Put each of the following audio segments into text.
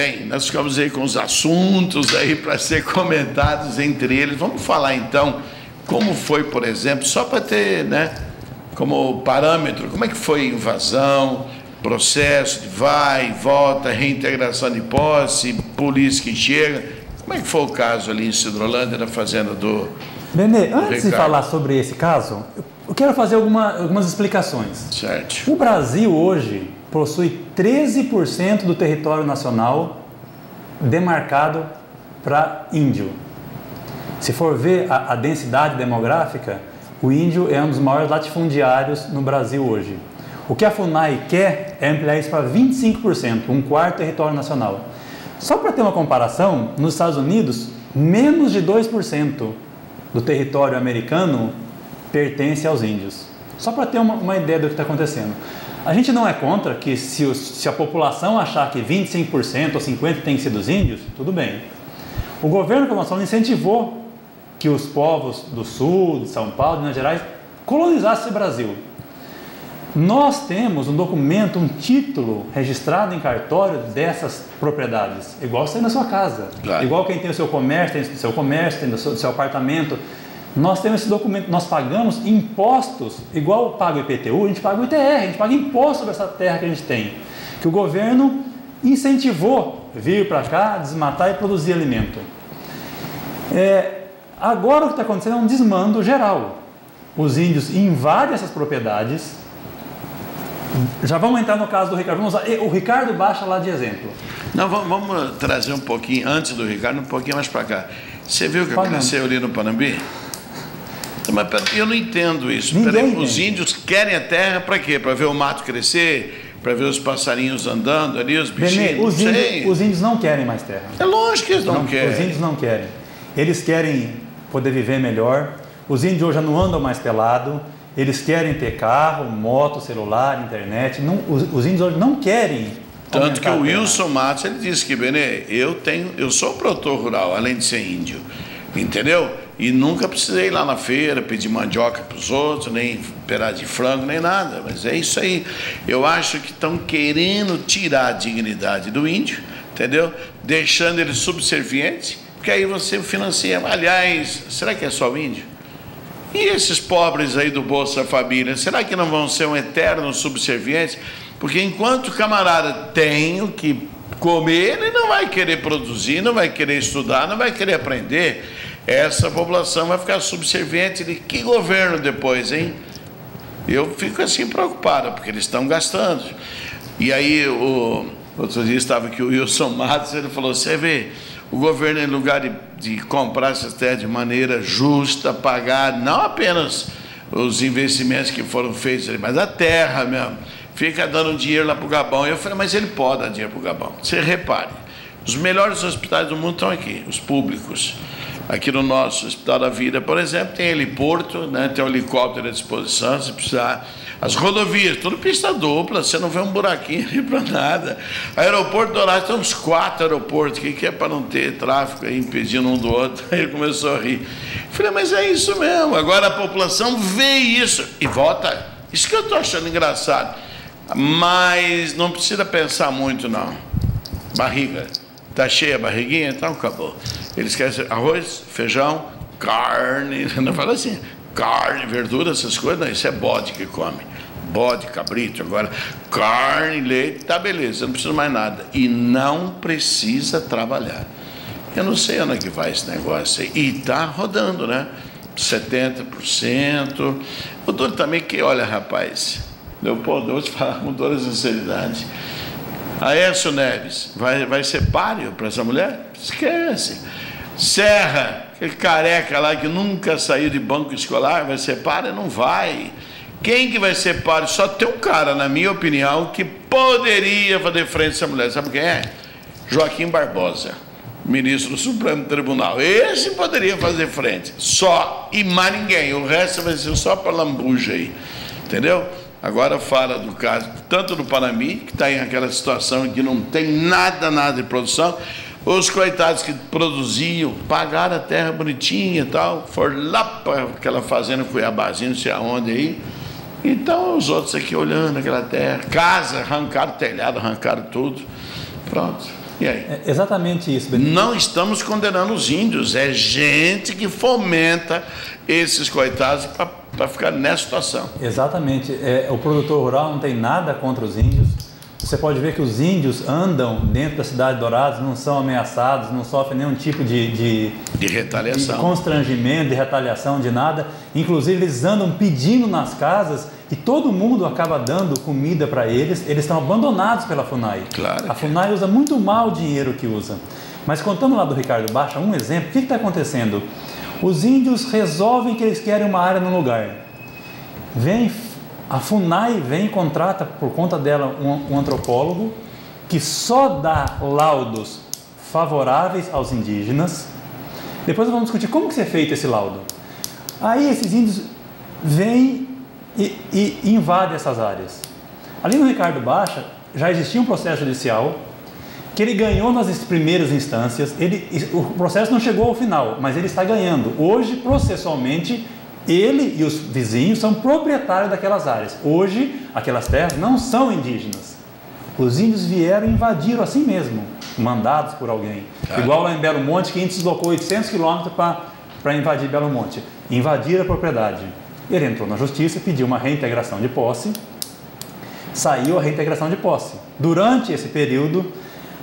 Bem, nós ficamos aí com os assuntos aí para ser comentados entre eles. Vamos falar então como foi, por exemplo, só para ter, né, como parâmetro, como é que foi a invasão, processo de vai e volta, reintegração de posse, polícia que chega. Como é que foi o caso ali em Sidrolândia, na fazenda do Benê, antes de Ricardo falar sobre esse caso, eu quero fazer algumas explicações. Certo. O Brasil hoje possui 13% do território nacional demarcado para índio. Se for ver a densidade demográfica, o índio é um dos maiores latifundiários no Brasil hoje. O que a FUNAI quer é ampliar isso para 25%, um quarto do território nacional. Só para ter uma comparação, nos Estados Unidos, menos de 2% do território americano pertence aos índios. Só para ter uma ideia do que está acontecendo. A gente não é contra que se a população achar que 25% ou 50% tem que ser dos índios, tudo bem. O governo colonial incentivou que os povos do Sul, de São Paulo, de Minas Gerais, colonizassem o Brasil. Nós temos um documento, um título registrado em cartório dessas propriedades, igual você tem na sua casa, claro. Igual quem tem o seu comércio, tem o seu comércio, tem o seu apartamento. Nós temos esse documento, nós pagamos impostos, igual paga o IPTU, a gente paga o ITR, a gente paga imposto sobre essa terra que a gente tem, que o governo incentivou vir para cá, desmatar e produzir alimento. Agora o que está acontecendo é um desmando geral. Os índios invadem essas propriedades. Já vamos entrar no caso do Ricardo. Vamos usar o Ricardo Baixa lá de exemplo. Não, vamos trazer um pouquinho, antes do Ricardo, um pouquinho mais para cá. Você viu o que aconteceu ali no Panambi? Mas eu não entendo isso. Os índios querem a terra para quê? Para ver o mato crescer? Para ver os passarinhos andando ali, os bichinhos? Benê, os índios não querem mais terra. É lógico que eles não querem. Os índios não querem. Eles querem poder viver melhor. Os índios hoje já não andam mais pelado. Eles querem ter carro, moto, celular, internet. Não, os índios hoje não querem. Tanto que o Wilson Matos, ele disse que, Benê, eu sou produtor rural, além de ser índio. Entendeu? E nunca precisei ir lá na feira pedir mandioca para os outros, nem pedaço de frango, nem nada. Mas é isso aí. Eu acho que estão querendo tirar a dignidade do índio, entendeu? Deixando ele subserviente, porque aí você financia. Aliás, será que é só o índio? E esses pobres aí do Bolsa Família, será que não vão ser um eterno subserviente? Porque enquanto o camarada tem o que comer, ele não vai querer produzir, não vai querer estudar, não vai querer aprender. Essa população vai ficar subserviente de que governo depois, hein? Eu fico assim preocupado, porque eles estão gastando. E aí, outro dia estava aqui o Wilson Matos, ele falou, você vê, o governo, em lugar de comprar essas terras de maneira justa, pagar não apenas os investimentos que foram feitos ali, mas a terra mesmo, fica dando dinheiro lá para o Gabão. Eu falei, mas ele pode dar dinheiro para o Gabão. Você repare, os melhores hospitais do mundo estão aqui, os públicos. Aqui no nosso Hospital da Vida, por exemplo, tem heliporto, né, tem um helicóptero à disposição, se precisar. As rodovias, tudo pista dupla, você não vê um buraquinho ali para nada. Aeroporto do Horácio, tem uns 4 aeroportos, que é para não ter tráfico aí, impedindo um do outro. Aí ele começou a rir. Eu falei, mas é isso mesmo, agora a população vê isso e vota. Isso que eu estou achando engraçado. Mas não precisa pensar muito, não. Barriga. Está cheia a barriguinha? Então acabou. Eles querem arroz, feijão, carne. Não fala assim, carne, verdura, essas coisas. Não, isso é bode que come. Bode, cabrito. Agora, carne, leite, tá beleza, não precisa mais nada. E não precisa trabalhar. Eu não sei onde é que vai esse negócio aí. E está rodando, né? 70%. O duro também que, olha, rapaz, eu vou te falar com toda a sinceridade. Aécio Neves, vai ser páreo para essa mulher? Esquece. Serra, aquele careca lá que nunca saiu de banco escolar, vai ser páreo? Não vai. Quem que vai ser páreo? Só tem um cara, na minha opinião, que poderia fazer frente a essa mulher. Sabe quem é? Joaquim Barbosa, ministro do Supremo Tribunal. Esse poderia fazer frente. Só, e mais ninguém. O resto vai ser só para lambuja aí. Entendeu? Agora fala do caso, tanto do Panambi, que está em aquela situação que não tem nada de produção. Os coitados que produziam, pagaram a terra bonitinha e tal, foram lá para aquela fazenda Cuiabazinho, não sei aonde aí. Então os outros aqui olhando aquela terra, casa, arrancaram o telhado, arrancaram tudo. Pronto. E aí? É exatamente isso, Benito. Não estamos condenando os índios, é gente que fomenta esses coitados para ficar nessa situação. Exatamente. O produtor rural não tem nada contra os índios. Você pode ver que os índios andam dentro da cidade de Dourados, não são ameaçados, não sofrem nenhum tipo de retaliação, de constrangimento, de retaliação, de nada. Inclusive, eles andam pedindo nas casas e todo mundo acaba dando comida para eles. Eles estão abandonados pela FUNAI. Claro. A FUNAI usa muito mal o dinheiro que usa. Mas contando lá do Ricardo Baixa, um exemplo, o que está acontecendo? Os índios resolvem que eles querem uma área no lugar. A FUNAI vem e contrata, por conta dela, um antropólogo que só dá laudos favoráveis aos indígenas. Depois nós vamos discutir como que é feito esse laudo. Aí esses índios vêm e invadem essas áreas. Ali no Ricardo Baixa já existia um processo judicial que ele ganhou nas primeiras instâncias. O processo não chegou ao final, mas ele está ganhando. Hoje, processualmente, ele e os vizinhos são proprietários daquelas áreas. Hoje, aquelas terras não são indígenas. Os índios vieram e invadiram assim mesmo, mandados por alguém. Igual lá em Belo Monte, que a gente deslocou 800 quilômetros para invadir Belo Monte. Invadir a propriedade. Ele entrou na justiça, pediu uma reintegração de posse. Saiu a reintegração de posse. Durante esse período,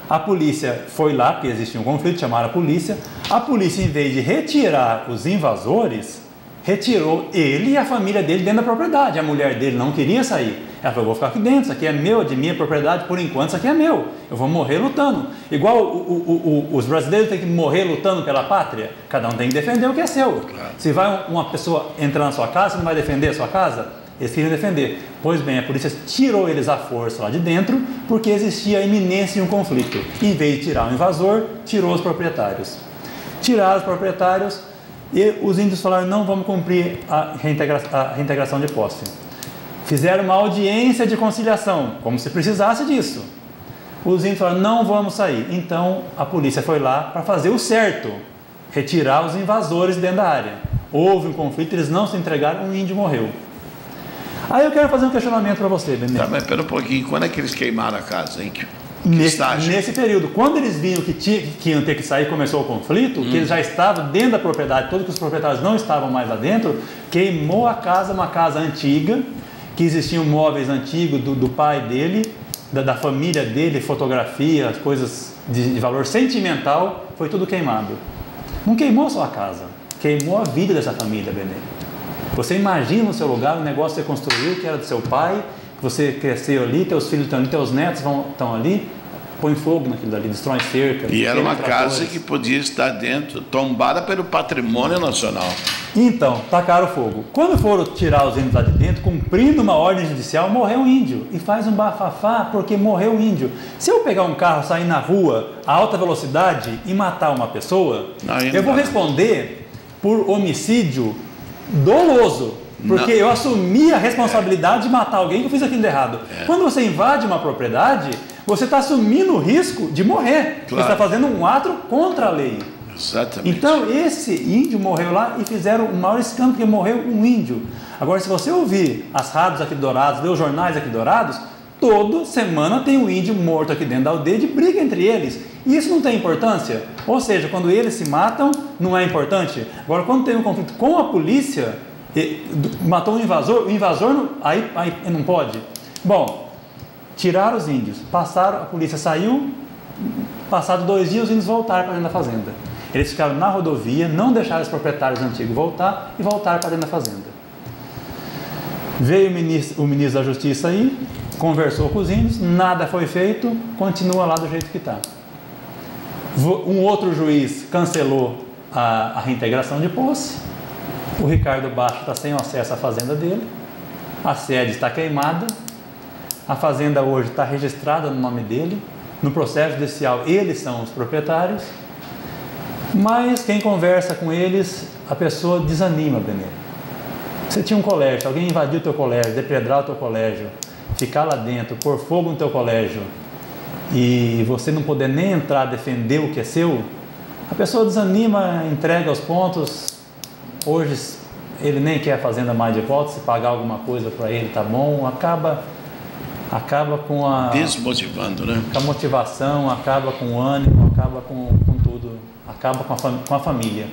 a polícia foi lá, porque existia um conflito, chamaram a polícia. A polícia, em vez de retirar os invasores, retirou ele e a família dele dentro da propriedade. A mulher dele não queria sair. Ela falou: vou ficar aqui dentro, isso aqui é meu, é de minha propriedade, por enquanto isso aqui é meu. Eu vou morrer lutando. Igual os brasileiros têm que morrer lutando pela pátria, cada um tem que defender o que é seu. Claro. Se vai uma pessoa entrar na sua casa, você não vai defender a sua casa? Eles queriam defender. Pois bem, a polícia tirou eles à força lá de dentro, porque existia a iminência de um conflito. Em vez de tirar o invasor, tirou os proprietários. Tiraram os proprietários e os índios falaram: não vamos cumprir a reintegração de posse. Fizeram uma audiência de conciliação, como se precisasse disso. Os índios falaram: não vamos sair. Então a polícia foi lá para fazer o certo, retirar os invasores dentro da área. Houve um conflito, eles não se entregaram, um índio morreu. Aí eu quero fazer um questionamento para você, Benito. Tá, mas espera um pouquinho, quando é que eles queimaram a casa, hein? Nesse período, quando eles viram que iam ter que sair, começou o conflito, que eles já estavam dentro da propriedade, todos que os proprietários não estavam mais lá dentro, queimou a casa, uma casa antiga, que existiam móveis antigos do pai dele, da família dele, fotografias, coisas de valor sentimental, foi tudo queimado. Não queimou só a casa, queimou a vida dessa família, Benê. Você imagina no seu lugar o negócio que você construiu, que era do seu pai, você cresceu ali, teus filhos estão ali, teus netos estão ali, põe fogo naquilo ali, destrói cerca. E era uma casa que podia estar dentro, tombada pelo patrimônio nacional. Então, tacaram fogo. Quando foram tirar os índios lá de dentro, cumprindo uma ordem judicial, morreu um índio. E faz um bafafá porque morreu um índio. Se eu pegar um carro, sair na rua a alta velocidade e matar uma pessoa, eu vou responder por homicídio doloso. Porque eu assumi a responsabilidade de matar alguém que eu fiz aquilo de errado. Quando você invade uma propriedade, você está assumindo o risco de morrer. Claro. Você está fazendo um ato contra a lei. Exatamente. Então, esse índio morreu lá e fizeram o maior escândalo, porque morreu um índio. Agora, se você ouvir as rádios aqui de Dourados, ler os jornais aqui de Dourados, toda semana tem um índio morto aqui dentro da aldeia de briga entre eles. E isso não tem importância? Ou seja, quando eles se matam, não é importante? Agora, quando tem um conflito com a polícia, matou um invasor, o invasor aí não pode. Bom, tiraram os índios, passaram, a polícia saiu, passado 2 dias os índios voltaram para dentro da fazenda. Eles ficaram na rodovia, não deixaram os proprietários antigos voltar e voltaram para dentro da fazenda. Veio o ministro da Justiça aí, conversou com os índios, nada foi feito, continua lá do jeito que está. Um outro juiz cancelou a reintegração de posse. O Ricardo Baixa está sem acesso à fazenda dele, a sede está queimada, a fazenda hoje está registrada no nome dele, no processo judicial eles são os proprietários, mas quem conversa com eles, a pessoa desanima, Benê. Você tinha um colégio, alguém invadiu o teu colégio, depredar o teu colégio, ficar lá dentro, pôr fogo no teu colégio e você não poder nem entrar, defender o que é seu, a pessoa desanima, entrega os pontos. Hoje ele nem quer a fazenda mais de volta, se pagar alguma coisa para ele tá bom, acaba acaba com a... Desmotivando, né? Com a motivação, acaba com o ânimo, acaba com tudo, acaba com a família.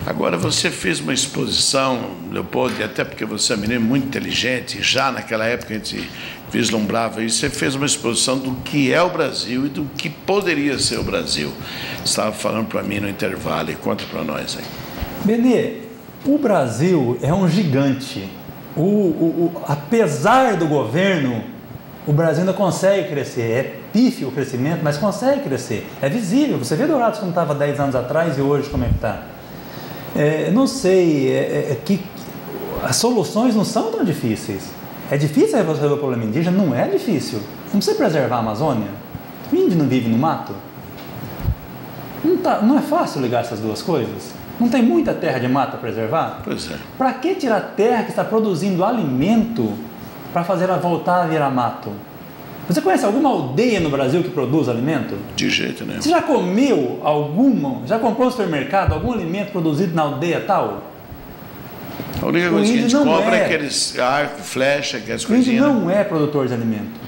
Agora, você fez uma exposição, Leopoldo, e até porque você é um menino muito inteligente, já naquela época a gente vislumbrava isso, você fez uma exposição do que é o Brasil e do que poderia ser o Brasil. Você estava falando para mim no intervalo, e conta para nós aí. Benê, o Brasil é um gigante. Apesar do governo, o Brasil ainda consegue crescer. É pífio o crescimento, mas consegue crescer. É visível. Você vê Dourados como estava 10 anos atrás e hoje como é que está. Não sei, que as soluções não são tão difíceis. É difícil resolver o problema indígena? Não é difícil. Não precisa preservar a Amazônia? O índio não vive no mato? Não é fácil ligar essas duas coisas? Não tem muita terra de mata a preservar? Pois é. Para que tirar terra que está produzindo alimento para fazer ela voltar a virar mato? Você conhece alguma aldeia no Brasil que produz alimento? De jeito nenhum. Você já comeu alguma, já comprou no supermercado algum alimento produzido na aldeia tal? A única coisa que a gente compra é aqueles arco, flecha, aquelas coisinhas. O índio não é produtor de alimento.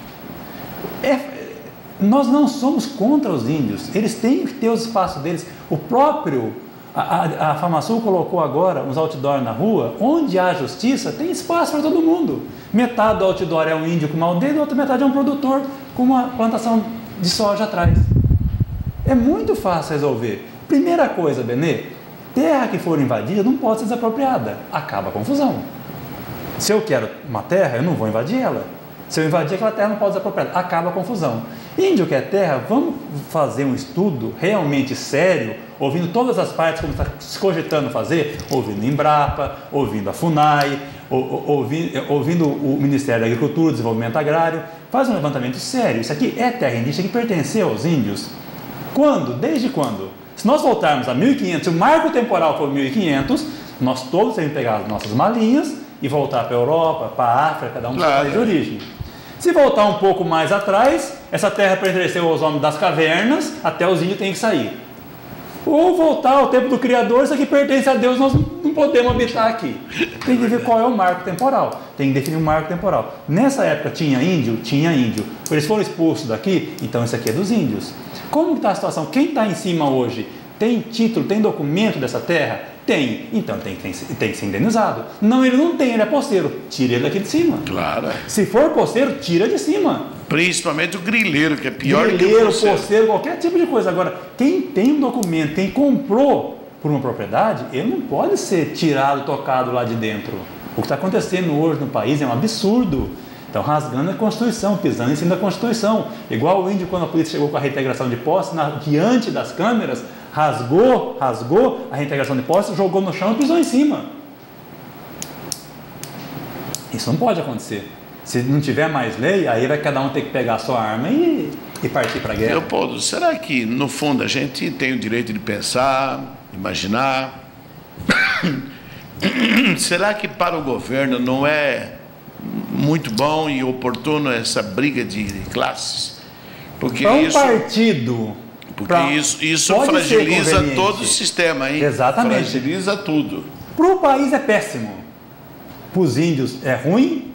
Nós não somos contra os índios. Eles têm que ter os espaços deles. O próprio... A FamaSul colocou agora uns outdoors na rua, onde há justiça, tem espaço para todo mundo. Metade do outdoor é um índio com uma aldeia, a outra metade é um produtor com uma plantação de soja atrás. É muito fácil resolver. Primeira coisa, Benê, terra que for invadida não pode ser desapropriada. Acaba a confusão. Se eu quero uma terra, eu não vou invadir ela. Se eu invadir aquela terra, não pode ser desapropriada. Acaba a confusão. Índio quer terra, vamos fazer um estudo realmente sério, ouvindo todas as partes, como está se cogitando fazer, ouvindo Embrapa, ouvindo a FUNAI, ouvindo o Ministério da Agricultura e Desenvolvimento Agrário, faz um levantamento sério. Isso aqui é terra indígena que pertenceu aos índios. Quando? Desde quando? Se nós voltarmos a 1500, se o marco temporal for 1500, nós todos temos que pegar as nossas malinhas e voltar para a Europa, para a África, cada um para o país de origem. Se voltar um pouco mais atrás, essa terra pertenceu aos homens das cavernas, até os índios têm que sair. Ou voltar ao tempo do Criador, isso aqui pertence a Deus, nós não podemos habitar aqui. Tem que ver qual é o marco temporal, tem que definir o marco temporal. Nessa época tinha índio? Tinha índio. Eles foram expulsos daqui, então isso aqui é dos índios. Como está a situação? Quem está em cima hoje? Tem título, tem documento dessa terra? Tem. Então tem que ser indenizado. Não, ele não tem, ele é posteiro. Tira ele daqui de cima. Claro. Se for posteiro, tira de cima. Principalmente o grileiro, que é pior grileiro, que o posteiro. Posteiro, qualquer tipo de coisa. Agora, quem tem um documento, quem comprou por uma propriedade, ele não pode ser tirado, tocado lá de dentro. O que está acontecendo hoje no país é um absurdo. Então, rasgando a Constituição, pisando em cima da Constituição. Igual o índio, quando a polícia chegou com a reintegração de posse, diante das câmeras, rasgou a reintegração de posse, jogou no chão e pisou em cima. Isso não pode acontecer. Se não tiver mais lei, aí vai cada um ter que pegar a sua arma e partir para a guerra. Leopoldo, será que, no fundo, a gente tem o direito de pensar, imaginar? Será que para o governo não é muito bom e oportuno essa briga de classes? Porque partido... Porque isso fragiliza todo o sistema, hein? Exatamente. Fragiliza tudo. Para o país é péssimo. Para os índios é ruim,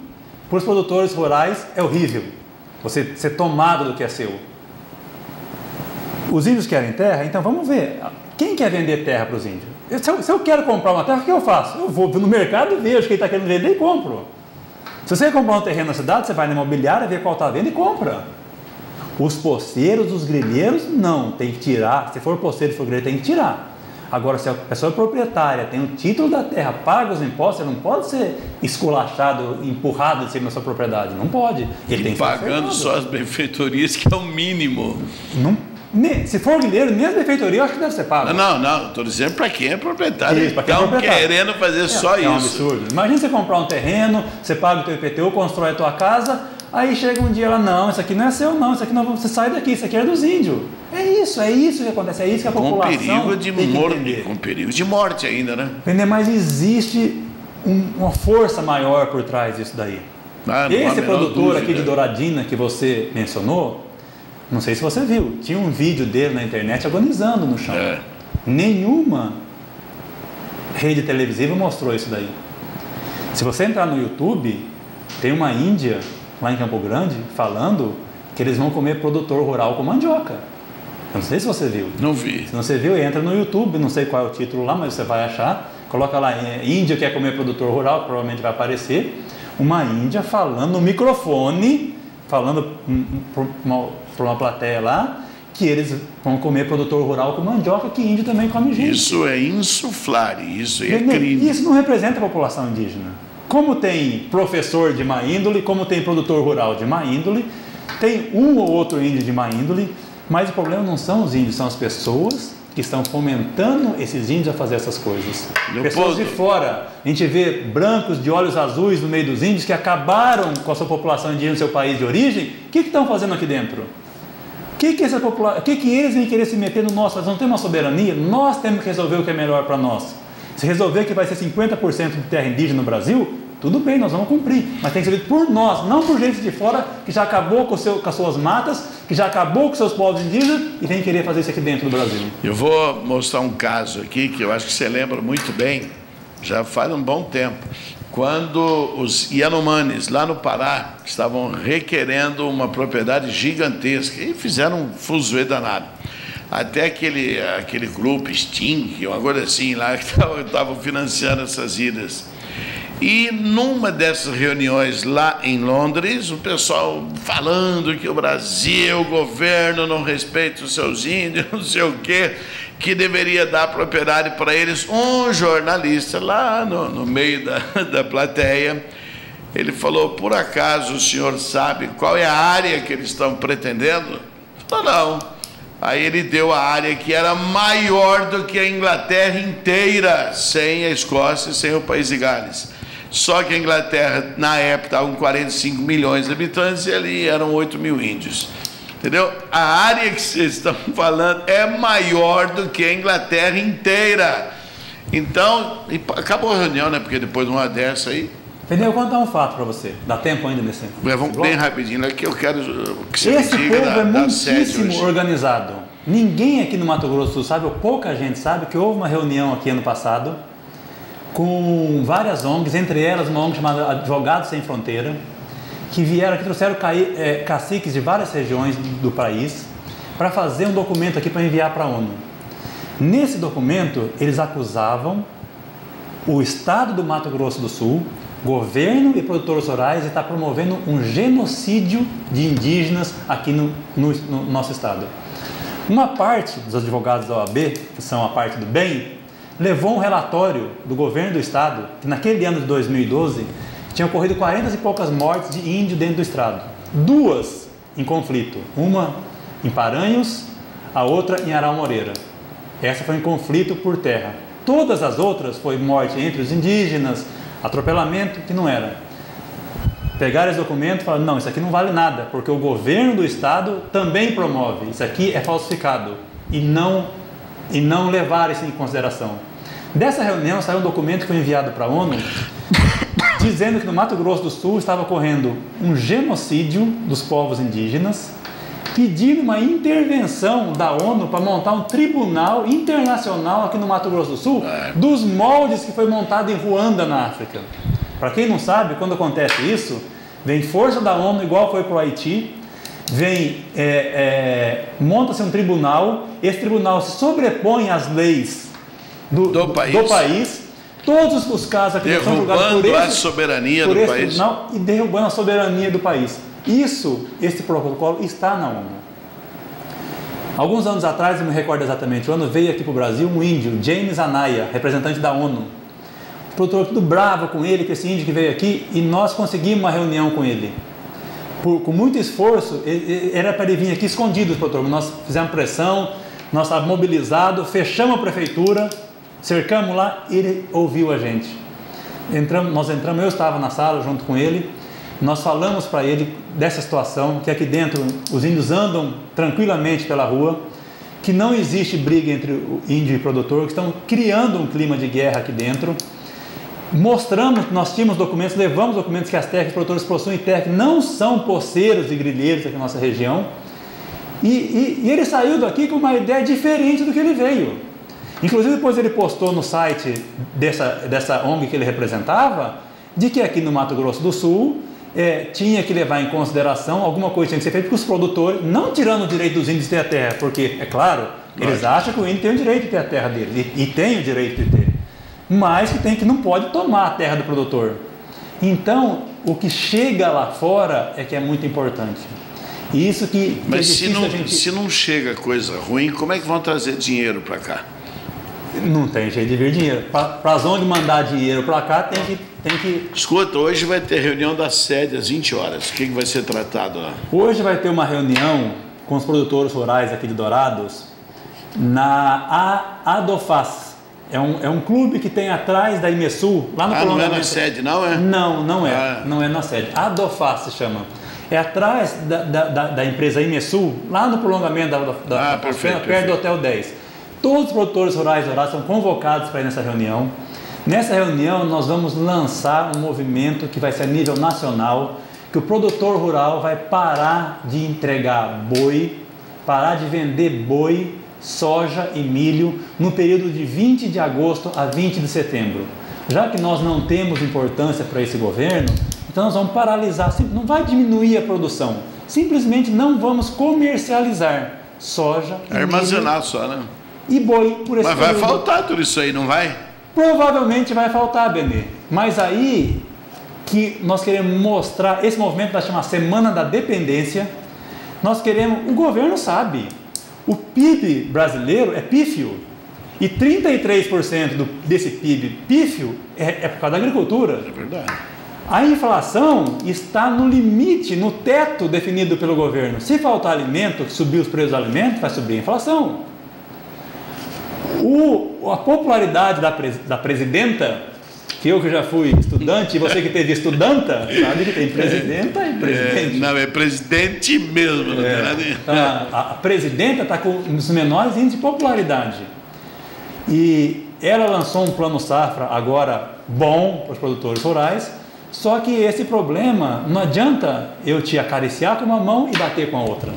para os produtores rurais é horrível. Você ser tomado do que é seu. Os índios querem terra, então vamos ver. Quem quer vender terra para os índios? Se eu quero comprar uma terra, o que eu faço? Eu vou no mercado, vejo quem está querendo vender e compro. Se você quer comprar um terreno na cidade, você vai na imobiliária, vê qual está vendo e compra. Os posteiros, os grileiros, não, tem que tirar. Se for posteiro e for grileiro, tem que tirar. Agora, se a pessoa é proprietária, tem o título da terra, paga os impostos, ele não pode ser esculachado, empurrado de cima da sua propriedade. Não pode. Ele tem que pagando só as benfeitorias, que é o mínimo. Não, se for grileiro, nem as benfeitorias, eu acho que deve ser pago. Não, estou dizendo para quem é proprietário. Estão querendo fazer só isso. É um absurdo. Imagina você comprar um terreno, você paga o teu IPTU, constrói a tua casa. Aí chega um dia lá, não, isso aqui não é seu não, isso aqui não, você sai daqui, isso aqui é dos índios. É isso que acontece, é isso que a população com perigo de morte ainda, né? Mas existe uma força maior por trás disso daí. Esse produtor aqui de Douradina que você mencionou, não sei se você viu, tinha um vídeo dele na internet agonizando no chão. Nenhuma rede televisiva mostrou isso daí. Se você entrar no YouTube, tem uma índia lá em Campo Grande, falando que eles vão comer produtor rural com mandioca. Eu não sei se você viu. Não vi. Se você viu, entra no YouTube, não sei qual é o título lá, mas você vai achar. Coloca lá, Índia quer comer produtor rural, que provavelmente vai aparecer. Uma índia falando no microfone, falando para uma plateia lá, que eles vão comer produtor rural com mandioca, que índio também come gente. Isso é insuflar, isso é crime. Isso não representa a população indígena. Como tem professor de má índole, como tem produtor rural de má índole, tem um ou outro índio de má índole, mas o problema não são os índios, são as pessoas que estão fomentando esses índios a fazer essas coisas. Pessoas de fora. A gente vê brancos de olhos azuis no meio dos índios que acabaram com a sua população indígena no seu país de origem. O que estão fazendo aqui dentro? O que eles vêm querer se meter no nosso? Nós não temos uma soberania? Nós temos que resolver o que é melhor para nós. Se resolver que vai ser 50% de terra indígena no Brasil, tudo bem, nós vamos cumprir. Mas tem que ser feito por nós, não por gente de fora que já acabou com as suas matas, que já acabou com os seus povos indígenas e vem querer fazer isso aqui dentro do Brasil. Eu vou mostrar um caso aqui que eu acho que você lembra muito bem, já faz um bom tempo, quando os Yanomamis, lá no Pará, estavam requerendo uma propriedade gigantesca e fizeram um fuzuê danado. Até aquele grupo Sting, uma coisa assim lá, que estavam financiando essas idas. E numa dessas reuniões lá em Londres, o pessoal falando que o Brasil, o governo não respeita os seus índios, não sei o quê, que deveria dar propriedade para eles. Um jornalista lá no meio da plateia, ele falou: por acaso o senhor sabe qual é a área que eles estão pretendendo? Ele falou: não. Aí ele deu a área que era maior do que a Inglaterra inteira, sem a Escócia e sem o País de Gales. Só que a Inglaterra, na época, estava com 45 milhões de habitantes e ali eram 8 mil índios. Entendeu? A área que vocês estão falando é maior do que a Inglaterra inteira. Então, acabou a reunião, né? Porque depois de uma dessa aí... Pneu, eu vou contar um fato para você. Dá tempo ainda nesse... Vamos bem rapidinho, né? Que eu quero que você Esse me diga povo é muitíssimo hoje. organizado. Ninguém aqui no Mato Grosso do Sul sabe, ou pouca gente sabe, que houve uma reunião aqui ano passado com várias ONGs, entre elas uma ONG chamada Advogados Sem Fronteira, que vieram aqui, trouxeram caciques de várias regiões do país para fazer um documento aqui para enviar para a ONU. Nesse documento, eles acusavam o Estado do Mato Grosso do Sul, governo e produtores rurais, de estar promovendo um genocídio de indígenas aqui no nosso estado. Uma parte dos advogados da OAB, que são a parte do bem, levou um relatório do governo do estado, que naquele ano de 2012, tinha ocorrido 40 e poucas mortes de índio dentro do estado. 2 em conflito, uma em Paranhos, a outra em Aral Moreira. Essa foi em conflito por terra. Todas as outras foi morte entre os indígenas, atropelamento, que não era. Pegaram esse documento e falaram: não, isso aqui não vale nada, porque o governo do estado também promove, isso aqui é falsificado, e não levaram isso em consideração. Dessa reunião saiu um documento que foi enviado para a ONU, dizendo que no Mato Grosso do Sul estava ocorrendo um genocídio dos povos indígenas, pedindo uma intervenção da ONU para montar um tribunal internacional aqui no Mato Grosso do Sul, dos moldes que foi montado em Ruanda, na África. Para quem não sabe, quando acontece isso, vem força da ONU, igual foi para o Haiti, monta-se um tribunal, esse tribunal se sobrepõe às leis do país, todos os casos aqui são julgados por a soberania do país. Tribunal, e derrubando a soberania do país. Esse protocolo está na ONU. Alguns anos atrás, eu me recordo exatamente, o ano veio aqui para o Brasil um índio, James Anaya, representante da ONU. O produtor tudo bravo com ele, com esse índio que veio aqui, e nós conseguimos uma reunião com ele. Com muito esforço, era para ele vir aqui escondido, produtor. Nós fizemos pressão, nós estávamos mobilizados, fechamos a prefeitura, cercamos lá, ele ouviu a gente. Nós entramos, eu estava na sala junto com ele, nós falamos para ele dessa situação, que aqui dentro os índios andam tranquilamente pela rua, que não existe briga entre o índio e o produtor, que estão criando um clima de guerra aqui dentro. Mostramos que nós tínhamos documentos, levamos documentos que as terras, os produtores possuem terra, que não são poceiros e grileiros aqui na nossa região. E ele saiu daqui com uma ideia diferente do que ele veio. Inclusive, depois ele postou no site dessa ONG que ele representava, de que aqui no Mato Grosso do Sul tinha que levar em consideração alguma coisa que tinha que ser feita, porque os produtores, não tirando o direito dos índios de ter a terra, porque, é claro, eles acham que o índio tem o direito de ter a terra deles, e tem o direito de ter, mas que não pode tomar a terra do produtor. Então, o que chega lá fora é que é muito importante. E isso que mas se não chega coisa ruim, como é que vão trazer dinheiro para cá? Não tem jeito de vir dinheiro. Para as onde mandar dinheiro para cá, tem que... Escuta, hoje vai ter reunião da sede às 20 horas. O que vai ser tratado lá? Hoje vai ter uma reunião com os produtores rurais aqui de Dourados na Adofas. É um clube que tem atrás da Imesul, lá no prolongamento. Não é na sede, não é? Não é. Não é na sede. Adofas se chama. É atrás da empresa Imesul, lá no prolongamento da perto do Hotel 10. Todos os produtores rurais de Dourados são convocados para ir nessa reunião. Nessa reunião nós vamos lançar um movimento que vai ser a nível nacional, que o produtor rural vai parar de entregar boi, parar de vender boi, soja e milho no período de 20 de agosto a 20 de setembro. Já que nós não temos importância para esse governo, então nós vamos paralisar, não vai diminuir a produção, simplesmente não vamos comercializar soja e armazenar milho só, né? E boi por esse Mas vai faltar tudo isso aí, não vai? Provavelmente vai faltar, Benê. Mas aí que nós queremos mostrar, esse movimento nós chamamos Semana da Dependência, nós queremos, o governo sabe, o PIB brasileiro é pífio, e 33% desse PIB pífio é por causa da agricultura. É verdade. A inflação está no limite, no teto definido pelo governo. Se faltar alimento, subir os preços do alimento, vai subir a inflação. A popularidade da presidenta, que eu que já fui estudante, e você que teve estudanta, sabe que tem presidenta e presidente. Não, é presidente mesmo. A presidenta está com os menores índices de popularidade. E ela lançou um plano safra agora bom para os produtores rurais, só que esse problema, não adianta eu te acariciar com uma mão e bater com a outra.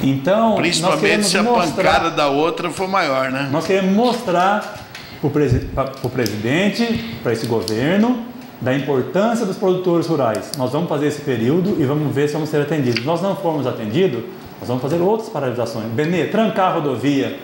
Então, principalmente se a pancada da outra for maior, né? Nós queremos mostrar para o presidente, para esse governo, da importância dos produtores rurais. Nós vamos fazer esse período e vamos ver se vamos ser atendidos. Se nós não formos atendidos, nós vamos fazer outras paralisações. Benê, trancar a rodovia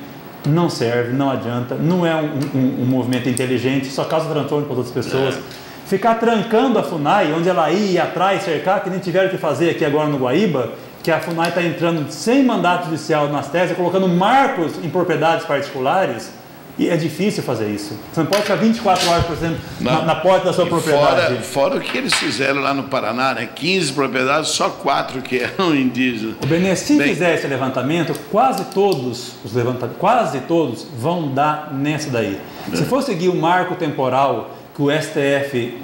não serve, não adianta, não é um movimento inteligente, só causa transtorno para outras pessoas. Ficar trancando a FUNAI, onde ela ia atrás, cercar, que nem tiveram que fazer aqui agora no Guaíba, que a FUNAI está entrando sem mandato judicial nas terras, colocando marcos em propriedades particulares, e é difícil fazer isso. Você não pode ficar 24 horas, por exemplo, na porta da sua propriedade. Fora o que eles fizeram lá no Paraná, né? 15 propriedades, só 4 que eram indígenas. O Benê, se fizer esse levantamento, quase todos vão dar nessa daí. Se for seguir o marco temporal que o STF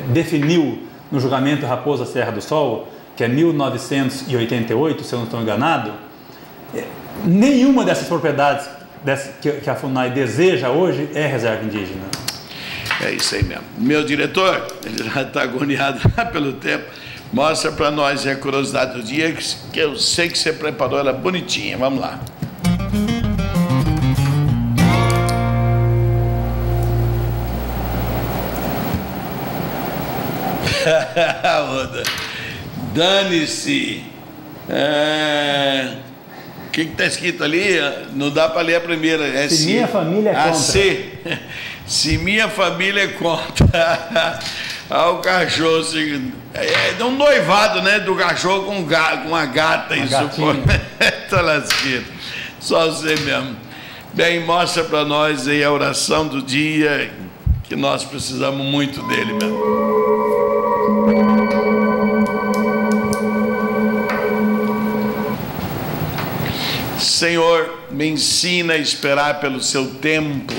definiu no julgamento Raposa Serra do Sol, que é 1988, se eu não estou enganado, nenhuma dessas propriedades que a FUNAI deseja hoje é reserva indígena. É isso aí mesmo. Meu diretor, ele já está agoniado pelo tempo, mostra para nós a curiosidade do dia, que eu sei que você preparou ela bonitinha. Vamos lá. Dane-se. O que está escrito ali? Não dá para ler a primeira. Se minha família é contra. Se minha família é contra. O cachorro. É um noivado, né? Do cachorro com uma gata. Isso tá lasqueiro. Só você mesmo. Bem, mostra para nós aí a oração do dia, que nós precisamos muito dele mesmo. Senhor, me ensina a esperar pelo seu tempo.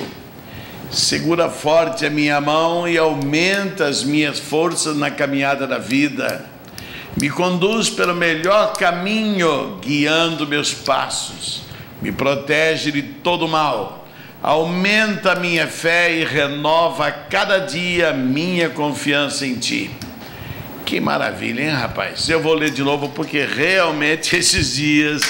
Segura forte a minha mão e aumenta as minhas forças na caminhada da vida. Me conduz pelo melhor caminho, guiando meus passos. Me protege de todo mal. Aumenta a minha fé e renova a cada dia minha confiança em Ti. Que maravilha, hein, rapaz? Eu vou ler de novo porque realmente esses dias...